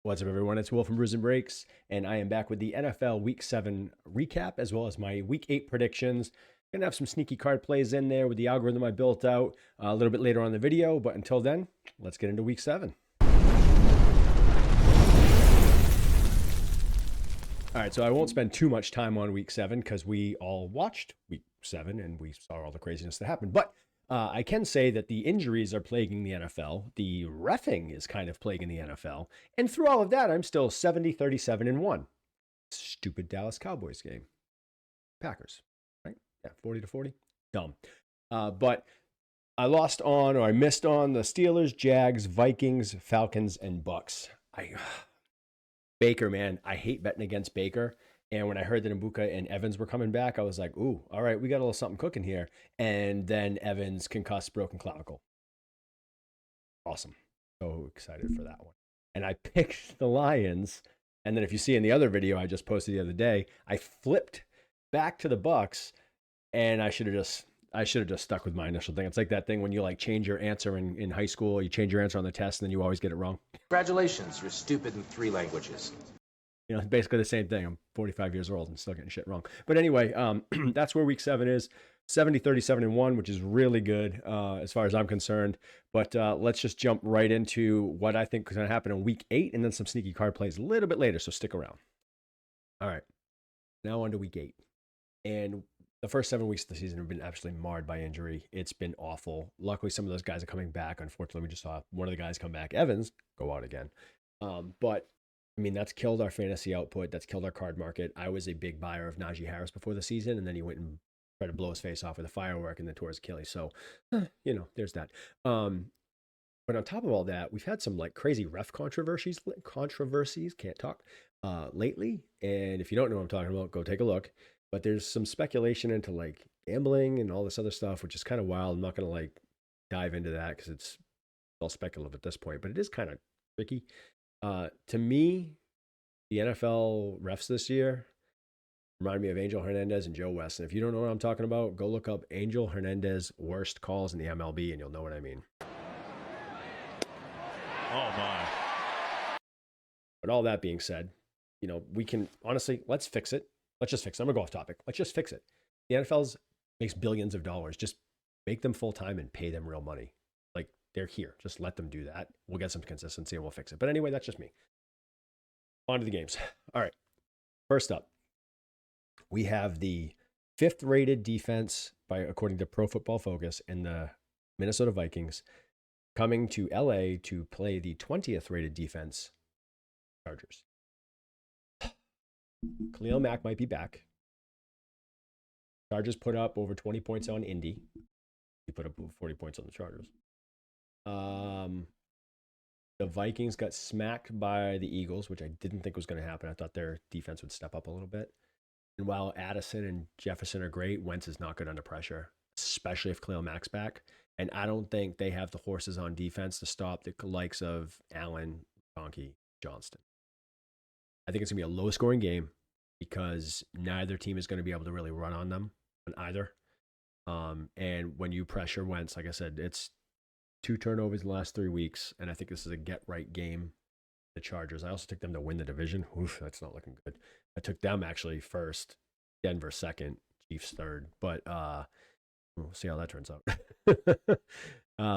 What's up, everyone? It's Will from Brews Breaks, and I am back with the NFL Week 7 recap, as well as my Week 8 predictions. Gonna have some sneaky card plays in there with the algorithm I built out a little bit later on in the video, but until then, let's get into Week 7. All right, so I won't spend too much time on Week 7 because we all watched Week 7 and we saw all the craziness that happened, but I can say that the injuries are plaguing the NFL. The reffing is kind of plaguing the NFL. And through all of that, I'm still 70, 37, and 1. Stupid Dallas Cowboys game. Packers, right? Yeah, 40 to 40. Dumb. But I missed on the Steelers, Jags, Vikings, Falcons, and Bucks. Baker, man, I hate betting against Baker. And when I heard that Mbuka and Evans were coming back, I was like, ooh, all right, we got a little something cooking here. And then Evans concussed, broken clavicle. Awesome. So excited for that one. And I picked the Lions. And then if you see in the other video I just posted the other day, I flipped back to the Bucks, and I should have just stuck with my initial thing. It's like that thing when you like change your answer in high school, you change your answer on the test, and then you always get it wrong. Congratulations, you're stupid in 3 languages. You know, it's basically the same thing. I'm 45 years old and still getting shit wrong. But anyway, that's where Week 7 is. 70, 37, and 1, which is really good as far as I'm concerned. But let's just jump right into what I think is going to happen in Week 8, and then some sneaky card plays a little bit later, so stick around. All right, now on to Week 8. And the first 7 weeks of the season have been absolutely marred by injury. It's been awful. Luckily, some of those guys are coming back. Unfortunately, we just saw one of the guys come back, Evans, go out again. But I mean, that's killed our fantasy output. That's killed our card market. I was a big buyer of Najee Harris before the season, and then he went and tried to blow his face off with a firework and then tore his Achilles. So, there's that. But on top of all that, we've had some like crazy ref controversies, can't talk, lately. And if you don't know what I'm talking about, go take a look. But there's some speculation into like gambling and all this other stuff, which is kind of wild. I'm not going to like dive into that because it's all speculative at this point, but it is kind of tricky. To me, the NFL refs this year remind me of Angel Hernandez and Joe West. And if you don't know what I'm talking about, go look up Angel Hernandez worst calls in the MLB and you'll know what I mean. Oh, my. But all that being said, we can honestly, let's fix it. Let's just fix it. I'm going to go off topic. Let's just fix it. The NFL makes billions of dollars. Just make them full time and pay them real money. Like, they're here. Just let them do that. We'll get some consistency and we'll fix it. But anyway, that's just me. On to the games. All right. First up, we have the 5th rated defense according to Pro Football Focus, and the Minnesota Vikings coming to LA to play the 20th rated defense, Chargers. Khalil Mack might be back. Chargers put up over 20 points on Indy. He put up 40 points on the Chargers. The Vikings got smacked by the Eagles, which I didn't think was going to happen. I thought their defense would step up a little bit. And while Addison and Jefferson are great, Wentz is not good under pressure, especially if Khalil Mack's back. And I don't think they have the horses on defense to stop the likes of Allen, Donkey, Johnston. I think it's going to be a low-scoring game because neither team is going to be able to really run on them, on either. And when you pressure Wentz, like I said, it's 2 turnovers in the last 3 weeks, and I think this is a get-right game. The Chargers. I also took them to win the division. Oof, that's not looking good. I took them actually first, Denver second, Chiefs third. But we'll see how that turns out.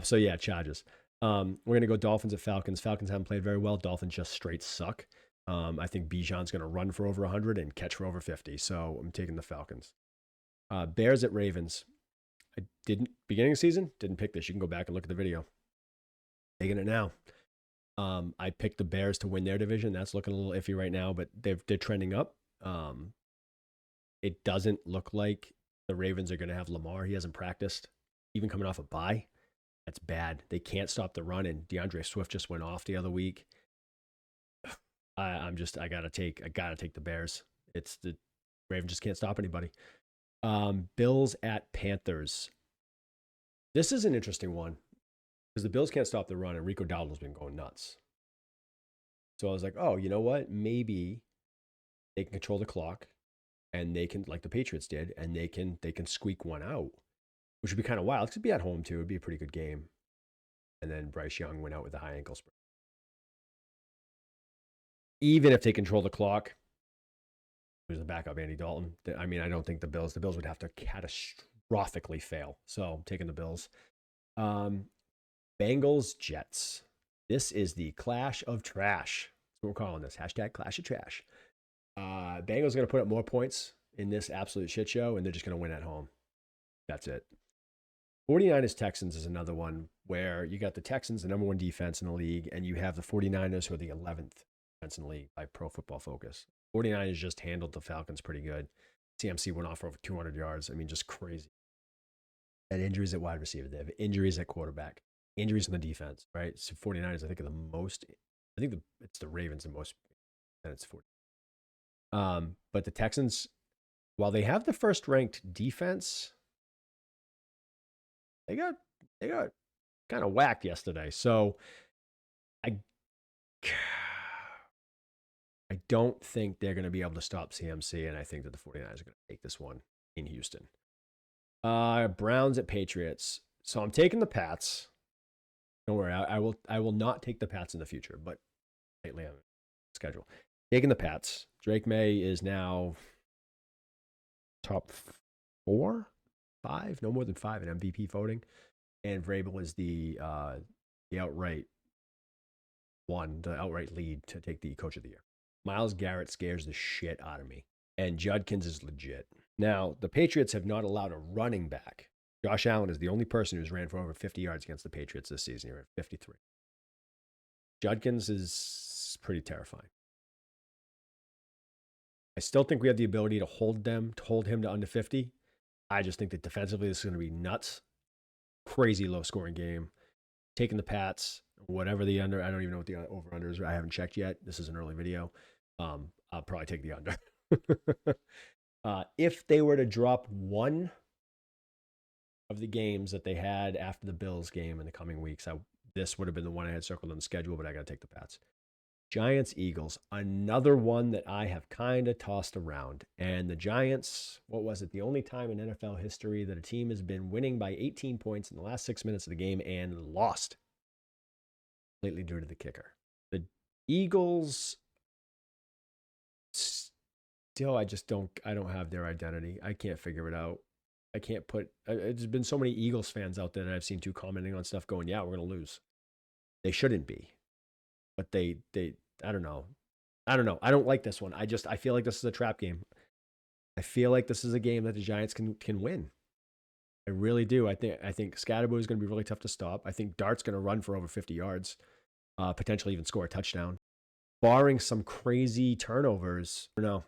So yeah, Chargers. We're gonna go Dolphins at Falcons. Falcons haven't played very well. Dolphins just straight suck. I think Bijan's gonna run for over 100 and catch for over 50. So I'm taking the Falcons. Bears at Ravens. I didn't beginning of the season, didn't pick this. You can go back and look at the video. Taking it now. I picked the Bears to win their division. That's looking a little iffy right now, but they're trending up. It doesn't look like the Ravens are going to have Lamar. He hasn't practiced, even coming off a bye. That's bad. They can't stop the run, and DeAndre Swift just went off the other week. I gotta take the Bears. It's the Ravens just can't stop anybody. Bills at Panthers. This is an interesting one, because the Bills can't stop the run, and Rico Dowdle's been going nuts. So I was like, oh, you know what? Maybe they can control the clock, and they can, like the Patriots did, and they can squeak one out, which would be kind of wild. It could be at home, too. It would be a pretty good game. And then Bryce Young went out with a high ankle sprain. even if they control the clock, who's the backup, Andy Dalton? I mean, I don't think the Bills would have to catastrophically fail. So I'm taking the Bills. Bengals, Jets. This is the clash of trash. That's what we're calling this. Hashtag clash of trash. Bengals are going to put up more points in this absolute shit show, and they're just going to win at home. That's it. 49ers Texans is another one where you got the Texans, the number one defense in the league, and you have the 49ers, who are the 11th defense in the league by Pro Football Focus. 49ers just handled the Falcons pretty good. CMC went off for over 200 yards. I mean, just crazy. And injuries at wide receiver. They have injuries at quarterback, injuries in the defense, right? So 49ers, I think, are the most. I think it's the Ravens the most, and it's 40. But the Texans, while they have the first ranked defense, they got kind of whacked yesterday. So I don't think they're going to be able to stop CMC, and I think that the 49ers are going to take this one in Houston. Browns at Patriots. So I'm taking the Pats. Don't worry, I will not take the Pats in the future, but lately on schedule. Taking the Pats. Drake May is now top 4, 5, no more than 5 in MVP voting, and Vrabel is the outright the outright lead to take the Coach of the Year. Myles Garrett scares the shit out of me, and Judkins is legit. Now, the Patriots have not allowed a running back. Josh Allen is the only person who's ran for over 50 yards against the Patriots this season. Here at 53. Judkins is pretty terrifying. I still think we have the ability to hold him to under 50. I just think that defensively this is going to be nuts. Crazy low-scoring game. Taking the Pats, whatever the under. I don't even know what the over-under is. I haven't checked yet. This is an early video. I'll probably take the under. If they were to drop one of the games that they had after the Bills game in the coming weeks, this would have been the one I had circled on the schedule, but I got to take the Pats. Giants, Eagles, another one that I have kind of tossed around. And the Giants, what was it? The only time in NFL history that a team has been winning by 18 points in the last 6 minutes of the game and lost. Completely due to the kicker. The Eagles, still, I don't have their identity. I can't figure it out. I can't put, there's been so many Eagles fans out there that I've seen too commenting on stuff going, yeah, we're going to lose. They shouldn't be. But they I don't know. I don't like this one. I feel like this is a trap game. I feel like this is a game that the Giants can win. I really do. I think Scatterbo is going to be really tough to stop. I think Dart's going to run for over 50 yards, potentially even score a touchdown. Barring some crazy turnovers, I don't know.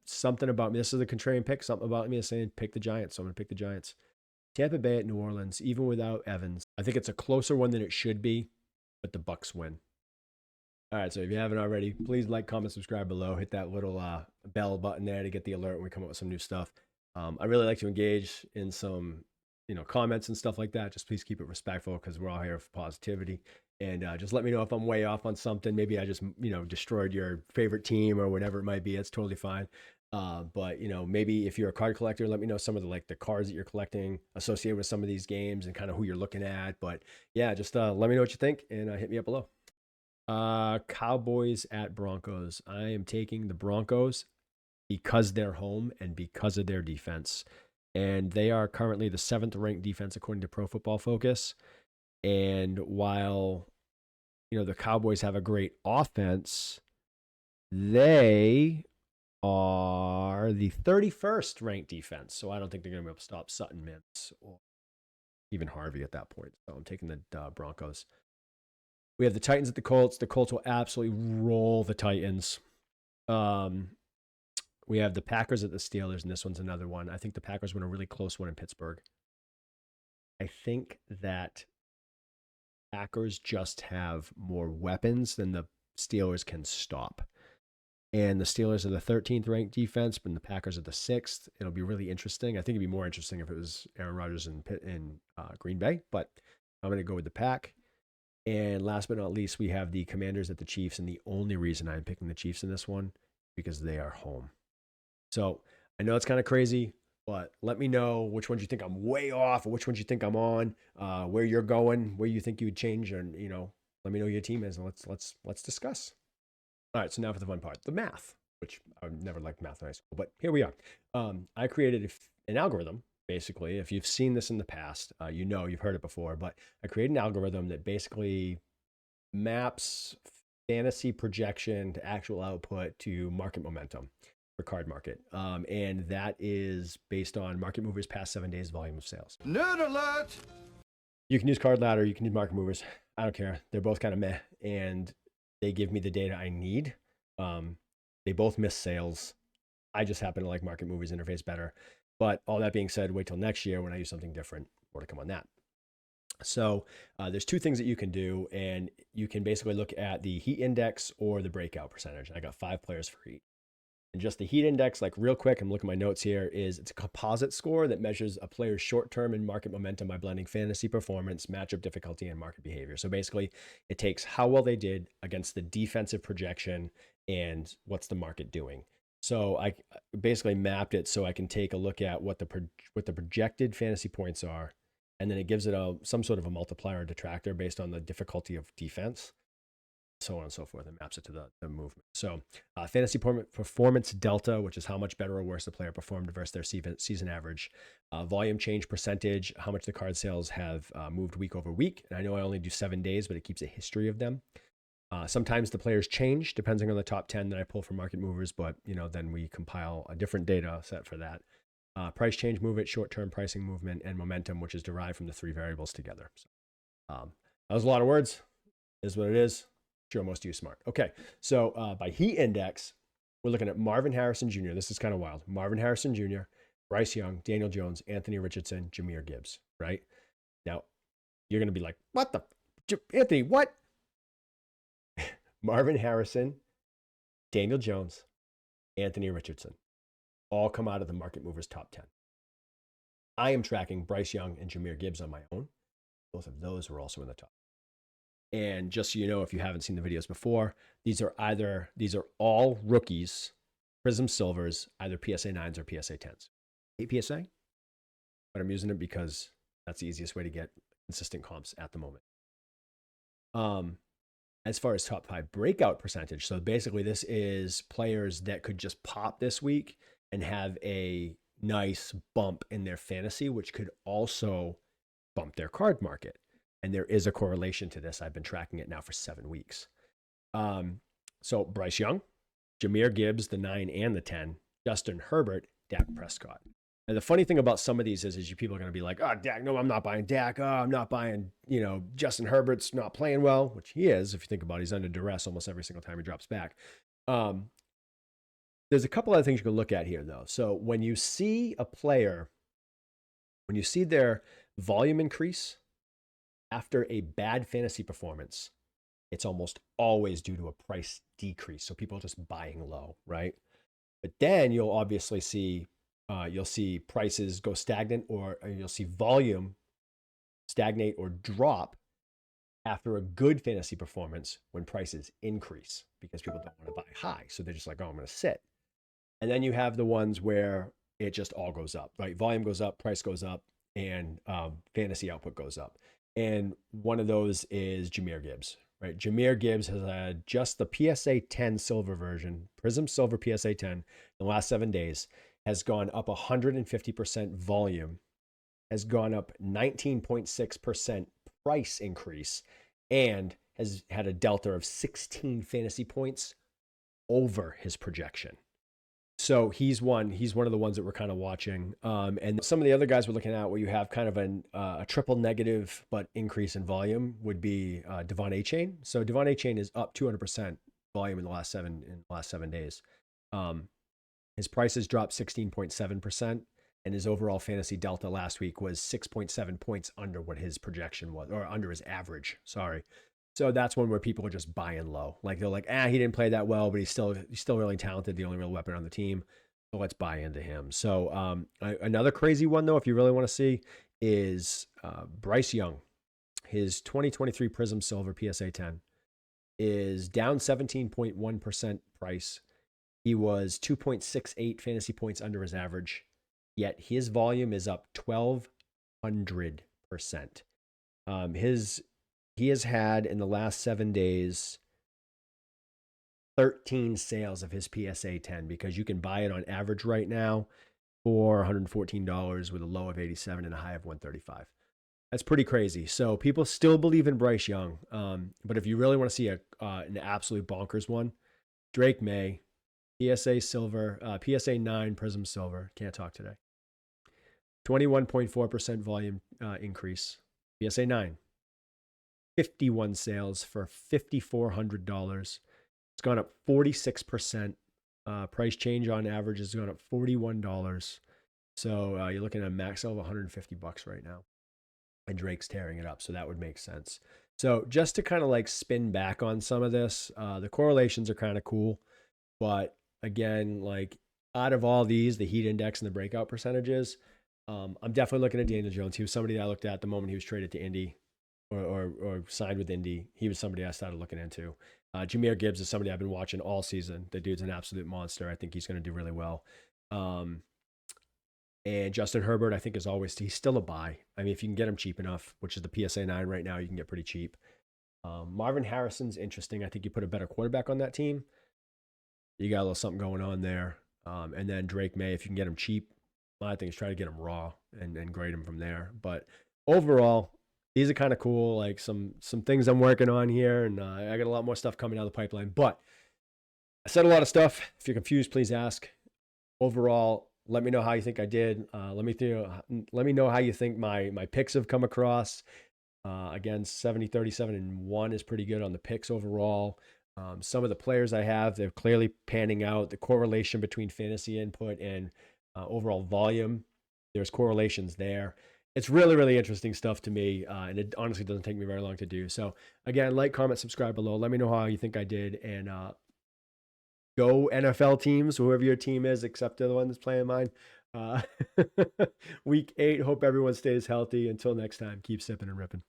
Something about me. This is a contrarian pick. Something about me is saying pick the Giants. So I'm going to pick the Giants. Tampa Bay at New Orleans, even without Evans. I think it's a closer one than it should be, but the Bucs win. All right, so if you haven't already, please like, comment, subscribe below. Hit that little bell button there to get the alert when we come up with some new stuff. I really like to engage in some, comments and stuff like that. Just please keep it respectful because we're all here for positivity. And just let me know if I'm way off on something. Maybe I just, destroyed your favorite team or whatever it might be. That's totally fine. But maybe if you're a card collector, let me know some of the cards that you're collecting associated with some of these games and kind of who you're looking at. But yeah, just let me know what you think and hit me up below. Cowboys at Broncos. I am taking the Broncos because they're home and because of their defense. And they are currently the 7th ranked defense according to Pro Football Focus. And while, the Cowboys have a great offense, they are the 31st ranked defense. So I don't think they're going to be able to stop Sutton, Mintz, or even Harvey at that point. So I'm taking the Broncos. We have the Titans at the Colts. The Colts will absolutely roll the Titans. We have the Packers at the Steelers, and this one's another one. I think the Packers win a really close one in Pittsburgh. I think that Packers just have more weapons than the Steelers can stop. And the Steelers are the 13th ranked defense, but the Packers are the 6th. It'll be really interesting. I think it'd be more interesting if it was Aaron Rodgers in Green Bay, but I'm going to go with the Pack. And last but not least, we have the Commanders at the Chiefs. And the only reason I'm picking the Chiefs in this one, because they are home. So I know it's kind of crazy, but let me know which ones you think I'm way off or which ones you think I'm on, where you're going, where you think you would change. And, let me know who your team is and let's discuss. All right, so now for the fun part, the math, which I never liked math in high school, but here we are. I created an algorithm, basically. If you've seen this in the past, you know, you've heard it before, but I created an algorithm that basically maps fantasy projection to actual output to market momentum for card market. And that is based on market movers past 7 days volume of sales. Nerd alert! You can use Card Ladder, you can use market movers. I don't care. They're both kind of meh, and they give me the data I need. They both miss sales. I just happen to like market movers interface better. But all that being said, wait till next year when I use something different. More to come on that. So there's two things that you can do, and you can basically look at the heat index or the breakout percentage. I got 5 players for each. And just the heat index, like real quick, I'm looking at my notes here, it's a composite score that measures a player's short-term and market momentum by blending fantasy performance, matchup difficulty, and market behavior. So basically, it takes how well they did against the defensive projection and what's the market doing. So I basically mapped it so I can take a look at what the projected fantasy points are, and then it gives it some sort of a multiplier or detractor based on the difficulty of defense, so on and so forth, and maps it to the movement. So fantasy performance delta, which is how much better or worse the player performed versus their season average. Volume change percentage, how much the card sales have moved week over week. And I know I only do 7 days, but it keeps a history of them. Sometimes the players change depending on the top 10 that I pull from market movers, but then we compile a different data set for that. Price change movement, short-term pricing movement, and momentum, which is derived from the 3 variables together. So, that was a lot of words. Is what it is. Sure, most of you are smart. Okay, so by heat index, we're looking at Marvin Harrison Jr. This is kind of wild. Marvin Harrison Jr., Bryce Young, Daniel Jones, Anthony Richardson, Jahmyr Gibbs, right? Now, you're going to be like, what the? Anthony, what? Marvin Harrison, Daniel Jones, Anthony Richardson, all come out of the market movers top 10. I am tracking Bryce Young and Jahmyr Gibbs on my own. Both of those were also in the top. And just so you know, if you haven't seen the videos before, these are all rookies, Prism Silvers, either PSA 9s or PSA 10s. 8 PSA, but I'm using it because that's the easiest way to get consistent comps at the moment. As far as top 5 breakout percentage, so basically this is players that could just pop this week and have a nice bump in their fantasy, which could also bump their card market. And there is a correlation to this. I've been tracking it now for 7 weeks. So Bryce Young, Jahmyr Gibbs, the 9 and the 10, Justin Herbert, Dak Prescott. And the funny thing about some of these is you people are going to be like, oh, Dak, no, I'm not buying Dak. Oh, I'm not buying, Justin Herbert's not playing well, which he is. If you think about it, he's under duress almost every single time he drops back. There's a couple other things you can look at here, though. So when you see a player, when you see their volume increase after a bad fantasy performance, it's almost always due to a price decrease. So people are just buying low, right? But then you'll obviously see, you'll see prices go stagnant, or you'll see volume stagnate or drop after a good fantasy performance when prices increase because people don't want to buy high. So they're just like, oh, I'm going to sit. And then you have the ones where it just all goes up, right? Volume goes up, price goes up, and fantasy output goes up. And one of those is Jahmyr Gibbs, right? Jahmyr Gibbs has had just the PSA 10 silver version, Prism Silver PSA 10, in the last 7 days, has gone up 150% volume, has gone up 19.6% price increase, and has had a delta of 16 fantasy points over his projection. So he's one of the ones that we're kind of watching. And some of the other guys we're looking at where you have kind of a triple negative but increase in volume would be Devon Achane. So Devon Achane is up 200% volume in the last 7 days. His prices dropped 16.7%, and his overall fantasy delta last week was 6.7 points under what his projection was, or under his average. Sorry. So that's one where people are just buying low. Like they're like, he didn't play that well, but he's still really talented. The only real weapon on the team. So let's buy into him. So another crazy one though, if you really want to see, is Bryce Young. His 2023 Prism Silver PSA 10 is down 17.1% price. He was 2.68 fantasy points under his average, yet his volume is up 1,200%. He has had in the last 7 days 13 sales of his PSA 10 because you can buy it on average right now for $114 with a low of 87 and a high of 135. That's pretty crazy. So people still believe in Bryce Young. But if you really want to see an absolute bonkers one, Drake May, PSA Silver, PSA 9 Prism Silver. Can't talk today. 21.4% volume increase. PSA 9. 51 sales for $5,400. It's gone up 46%. Price change on average has gone up $41. So you're looking at a max sale of $150 right now. And Drake's tearing it up, so that would make sense. So just to kind of like spin back on some of this, the correlations are kind of cool. But again, like out of all these, the heat index and the breakout percentages, I'm definitely looking at Daniel Jones. He was somebody that I looked at the moment he was traded to Indy or signed with Indy. He was somebody I started looking into. Jahmyr Gibbs is somebody I've been watching all season. The dude's an absolute monster. I think he's going to do really well. And Justin Herbert, I think, is always, he's still a buy. I mean, if you can get him cheap enough, which is the PSA 9 right now, you can get pretty cheap. Marvin Harrison's interesting. I think you put a better quarterback on that team. You got a little something going on there. And then Drake May, if you can get him cheap, my thing is try to get him raw and grade him from there. But overall, these are kind of cool. Like some things I'm working on here, and I got a lot more stuff coming out of the pipeline. But I said a lot of stuff. If you're confused, please ask. Overall, let me know how you think I did. Let me know how you think my picks have come across. Again, 70, 37, and 1 is pretty good on the picks overall. Some of the players I have, they're clearly panning out. The correlation between fantasy input and overall volume, there's correlations there. It's really, really interesting stuff to me, and it honestly doesn't take me very long to do. So again, like, comment, subscribe below. Let me know how you think I did, and go NFL teams, whoever your team is, except the one that's playing mine. Week 8, hope everyone stays healthy. Until next time, keep sipping and ripping.